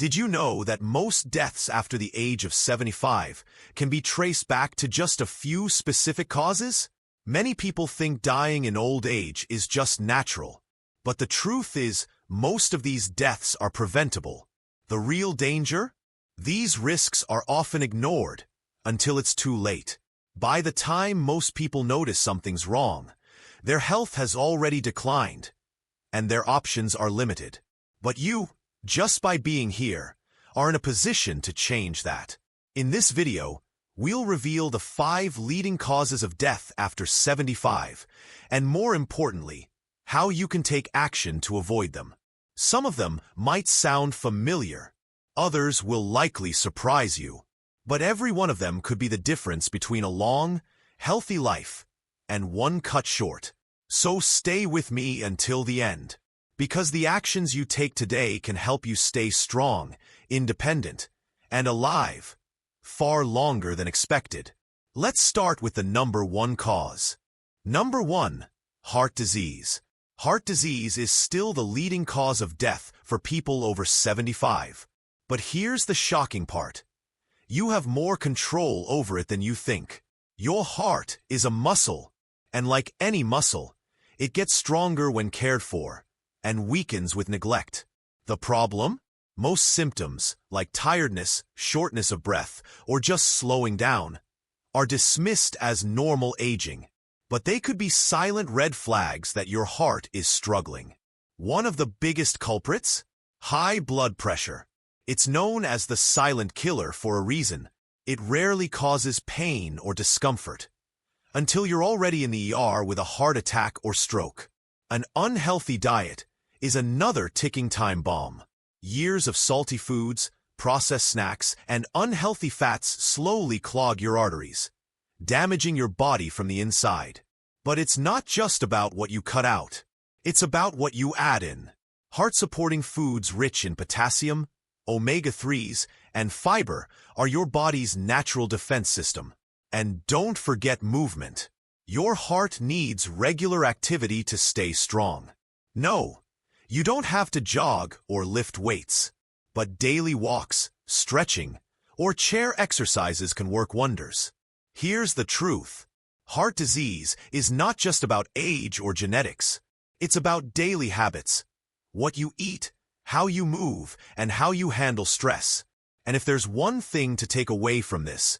Did you know that most deaths after the age of 75 can be traced back to just a few specific causes? Many people think dying in old age is just natural, but the truth is most of these deaths are preventable. The real danger? These risks are often ignored until it's too late. By the time most people notice something's wrong, their health has already declined, and their options are limited. But you, just by being here, are in a position to change that. In this video, we'll reveal the 5 leading causes of death after 75, and more importantly, how you can take action to avoid them. Some of them might sound familiar, others will likely surprise you, but every one of them could be the difference between a long, healthy life and one cut short. So stay with me until the end, because the actions you take today can help you stay strong, independent, and alive far longer than expected. Let's start with the number 1 cause. Number 1, heart disease. Heart disease is still the leading cause of death for people over 75. But here's the shocking part. You have more control over it than you think. Your heart is a muscle, and like any muscle, it gets stronger when cared for, and weakens with neglect. The problem? Most symptoms, like tiredness, shortness of breath, or just slowing down, are dismissed as normal aging. But they could be silent red flags that your heart is struggling. One of the biggest culprits? High blood pressure. It's known as the silent killer for a reason. It rarely causes pain or discomfort, until you're already in the ER with a heart attack or stroke. An unhealthy diet is another ticking time bomb. Years of salty foods, processed snacks, and unhealthy fats slowly clog your arteries, damaging your body from the inside. But it's not just about what you cut out. It's about what you add in. Heart-supporting foods rich in potassium, omega-3s, and fiber are your body's natural defense system. And don't forget movement. Your heart needs regular activity to stay strong. No, you don't have to jog or lift weights, but daily walks, stretching, or chair exercises can work wonders. Here's the truth. Heart disease is not just about age or genetics. It's about daily habits, what you eat, how you move, and how you handle stress. And if there's one thing to take away from this,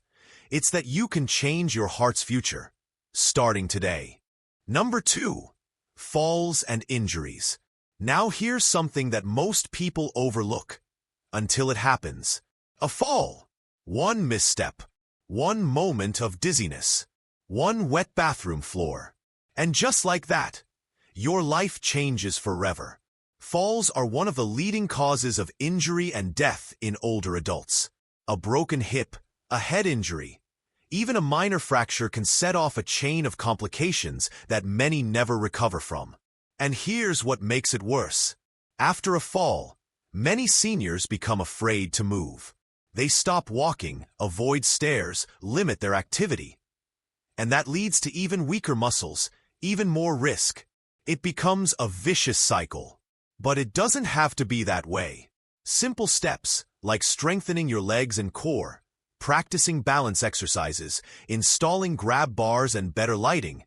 it's that you can change your heart's future, starting today. Number 2, falls and injuries. Now here's something that most people overlook until it happens. A fall. One misstep. One moment of dizziness. One wet bathroom floor. And just like that, your life changes forever. Falls are one of the leading causes of injury and death in older adults. A broken hip, a head injury, even a minor fracture can set off a chain of complications that many never recover from. And here's what makes it worse. After a fall, many seniors become afraid to move. They stop walking, avoid stairs, limit their activity. And that leads to even weaker muscles, even more risk. It becomes a vicious cycle. But it doesn't have to be that way. Simple steps, like strengthening your legs and core, practicing balance exercises, installing grab bars and better lighting,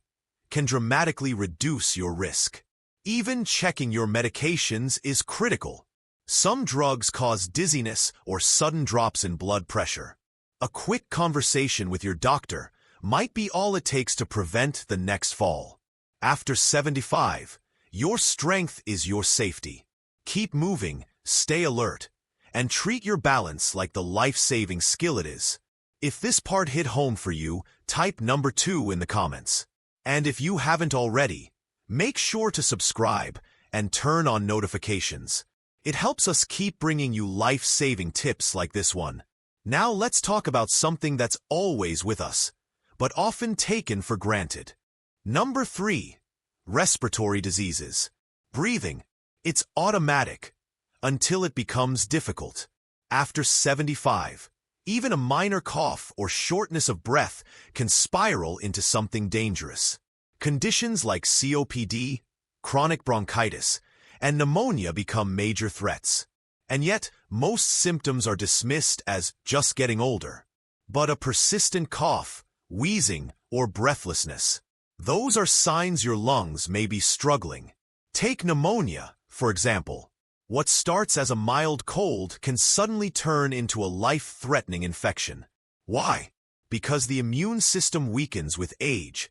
can dramatically reduce your risk. Even checking your medications is critical. Some drugs cause dizziness or sudden drops in blood pressure. A quick conversation with your doctor might be all it takes to prevent the next fall. After 75, your strength is your safety. Keep moving, stay alert, and treat your balance like the life-saving skill it is. If this part hit home for you, type number 2 in the comments. And if you haven't already, make sure to subscribe and turn on notifications. It helps us keep bringing you life-saving tips like this one. Now let's talk about something that's always with us, but often taken for granted. Number 3. Respiratory diseases. Breathing. It's automatic until it becomes difficult. After 75, even a minor cough or shortness of breath can spiral into something dangerous. Conditions like COPD, chronic bronchitis, and pneumonia become major threats. And yet, Most symptoms are dismissed as just getting older. But a persistent cough, wheezing, or breathlessness, those are signs your lungs may be struggling. Take pneumonia, for example. What starts as a mild cold can suddenly turn into a life-threatening infection. Why? Because the immune system weakens with age,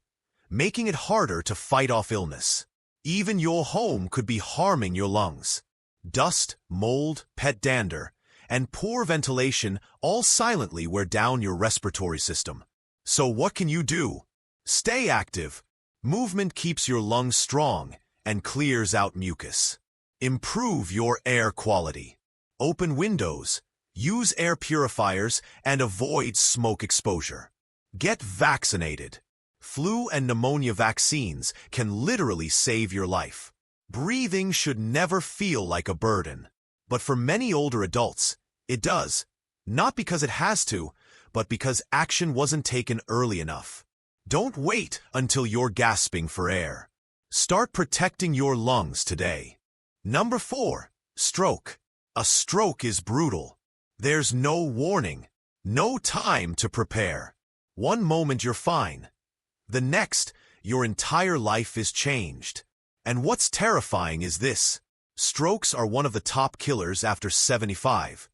making it harder to fight off illness. Even your home could be harming your lungs. Dust, mold, pet dander, and poor ventilation all silently wear down your respiratory system. So what can you do? Stay active. Movement keeps your lungs strong and clears out mucus. Improve your air quality. Open windows, use air purifiers, and avoid smoke exposure. Get vaccinated. Flu and pneumonia vaccines can literally save your life. Breathing should never feel like a burden. But for many older adults, it does. Not because it has to, but because action wasn't taken early enough. Don't wait until you're gasping for air. Start protecting your lungs today. Number 4. Stroke. A stroke is brutal. There's no warning, no time to prepare. One moment you're fine. The next, your entire life is changed. And what's terrifying is this. Strokes are one of the top killers after 75.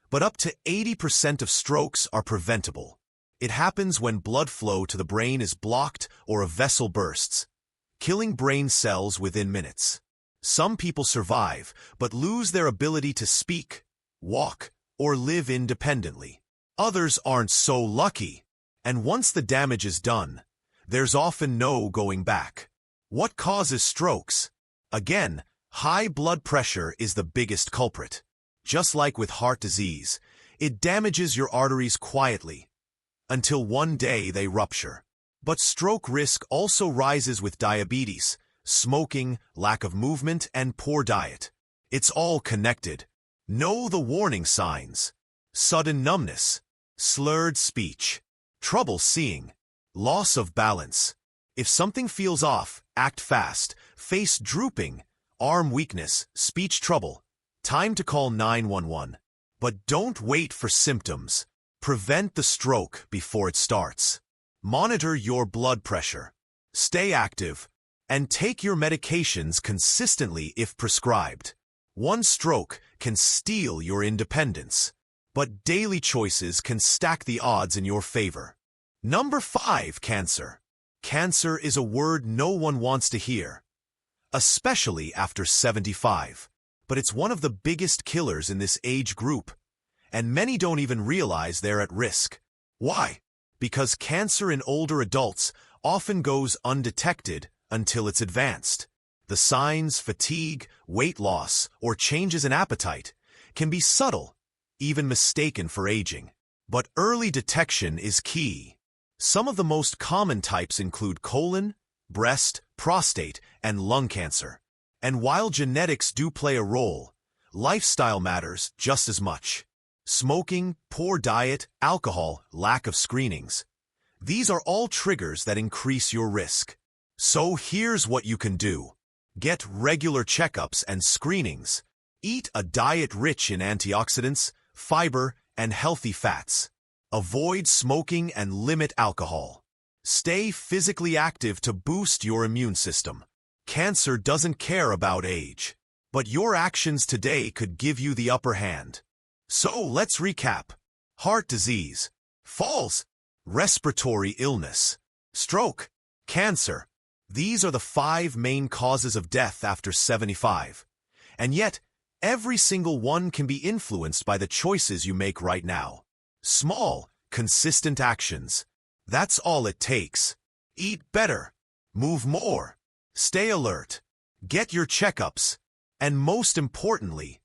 But up to 80% of strokes are preventable. It happens when blood flow to the brain is blocked or a vessel bursts, killing brain cells within minutes. Some people survive, but lose their ability to speak, walk, or live independently. Others aren't so lucky, and once the damage is done, there's often no going back. What causes strokes? Again, high blood pressure is the biggest culprit. Just like with heart disease, it damages your arteries quietly, until one day they rupture. But stroke risk also rises with diabetes, smoking, lack of movement, and poor diet. It's all connected. Know the warning signs. Sudden numbness, slurred speech, trouble seeing, loss of balance. If something feels off, act fast. Face drooping, arm weakness, speech trouble. Time to call 911. But don't wait for symptoms. Prevent the stroke before it starts. Monitor your blood pressure. Stay active. And take your medications consistently if prescribed. One stroke can steal your independence, but daily choices can stack the odds in your favor. Number 5. Cancer. Cancer is a word no one wants to hear, especially after 75. But it's one of the biggest killers in this age group, and many don't even realize they're at risk. Why? Because cancer in older adults often goes undetected until it's advanced. The signs, fatigue, weight loss, or changes in appetite can be subtle, even mistaken for aging. But early detection is key. Some of the most common types include colon, breast, prostate, and lung cancer. And while genetics do play a role, lifestyle matters just as much. Smoking, poor diet, alcohol, lack of screenings. These are all triggers that increase your risk. So here's what you can do. Get regular checkups and screenings. Eat a diet rich in antioxidants, fiber, and healthy fats. Avoid smoking and limit alcohol. Stay physically active to boost your immune system. Cancer doesn't care about age, but your actions today could give you the upper hand. So let's recap. Heart disease, falls, respiratory illness, stroke, cancer. These are the 5 main causes of death after 75. And yet, every single one can be influenced by the choices you make right now. Small, consistent actions. That's all it takes. Eat better. Move more. Stay alert. Get your checkups. And most importantly,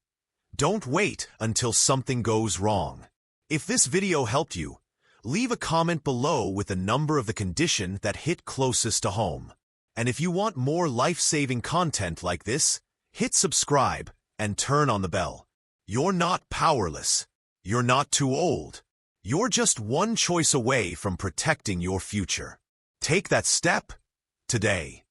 don't wait until something goes wrong. If this video helped you, leave a comment below with the number of the condition that hit closest to home. And if you want more life-saving content like this, hit subscribe and turn on the bell. You're not powerless. You're not too old. You're just one choice away from protecting your future. Take that step today.